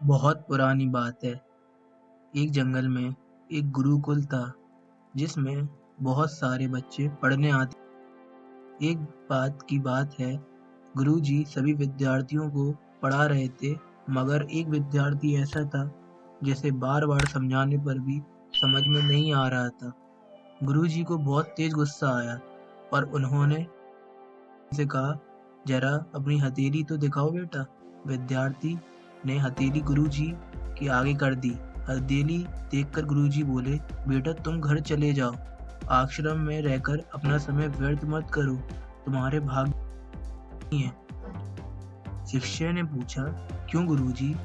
बहुत पुरानी बात है। एक जंगल में एक गुरुकुल था जिसमें बहुत सारे बच्चे पढ़ने आते। एक बात की बात है, गुरुजी सभी विद्यार्थियों को पढ़ा रहे थे, मगर एक विद्यार्थी ऐसा था जिसे बार-बार समझाने पर भी समझ में नहीं आ रहा था। गुरुजी को बहुत तेज गुस्सा आया और उन्होंने से कहा, जरा अपनी हथेली तो दिखाओ बेटा। विद्यार्थी ने हथेली गुरुजी के आगे कर दी। हथेली देखकर गुरुजी बोले, बेटा तुम घर चले जाओ, आश्रम में रहकर अपना समय व्यर्थ मत करो, तुम्हारे भाग्य नहीं है। शिष्य ने पूछा, क्यों गुरुजी?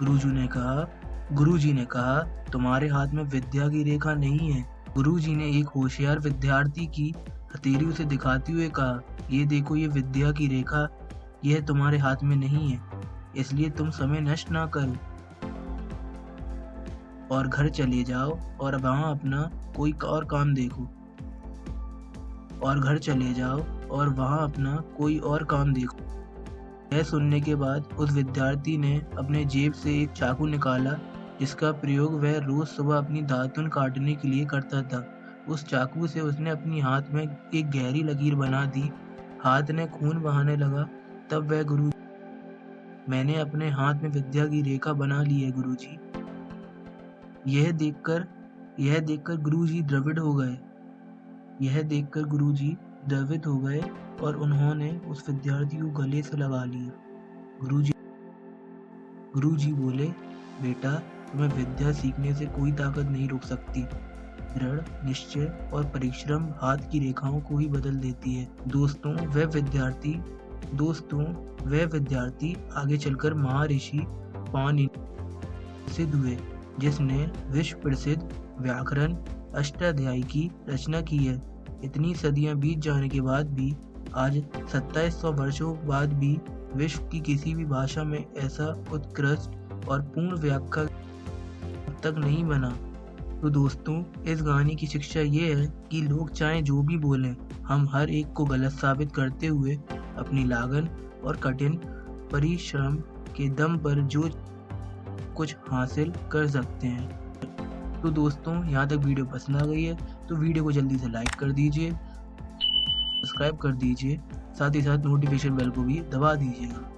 गुरुजी ने कहा, तुम्हारे हाथ में विद्या की रेखा नहीं है। गुरुजी ने एक होशियार विद्यार्थी की हथेली उसे दिखाते हुए कहा, ये देखो, ये विद्या की रेखा, यह तुम्हारे हाथ में नहीं है, इसलिए तुम समय नष्ट ना करो और घर चले जाओ और वहाँ अपना कोई और काम देखो। यह सुनने के बाद उस विद्यार्थी ने अपने जेब से एक चाकू निकाला, जिसका प्रयोग वह रोज सुबह अपनी दातुन काटने के लिए करता था। उस चाकू से उसने अपनी हाथ में एक गहरी लकीर बना दी। हाथ में खून बहाने लगा। तब वह गुरु, मैंने अपने हाथ में विद्या की रेखा बना ली है गुरुजी। यह देखकर गुरुजी द्रवित हो गए और उन्होंने उस विद्यार्थी को गले से लगा लिया। गुरुजी बोले, बेटा तुम्हें विद्या सीखने से कोई ताकत नहीं रोक सकती। दृढ़ निश्चय और परिश्रम हाथ की रेखाओं को ही बदल देती है। दोस्तों वह विद्यार्थी आगे चलकर महर्षि पाणिनि सिद्ध हुए, जिसने विश्व प्रसिद्ध व्याकरण अष्टाध्यायी की रचना की है। इतनी सदियां बीत जाने के बाद भी आज 2700 वर्षों बाद भी विश्व की किसी भी भाषा में ऐसा उत्कृष्ट और पूर्ण व्याख्या तक नहीं बना। तो दोस्तों, इस कहानी की शिक्षा ये है कि लोग चाहे जो भी बोलें, हम हर एक को गलत साबित करते हुए अपनी लगन और कठिन परिश्रम के दम पर जो कुछ हासिल कर सकते हैं। तो दोस्तों, यहाँ तक वीडियो पसंद आ गई है तो वीडियो को जल्दी से लाइक कर दीजिए, सब्सक्राइब कर दीजिए, साथ ही साथ नोटिफिकेशन बेल को भी दबा दीजिएगा।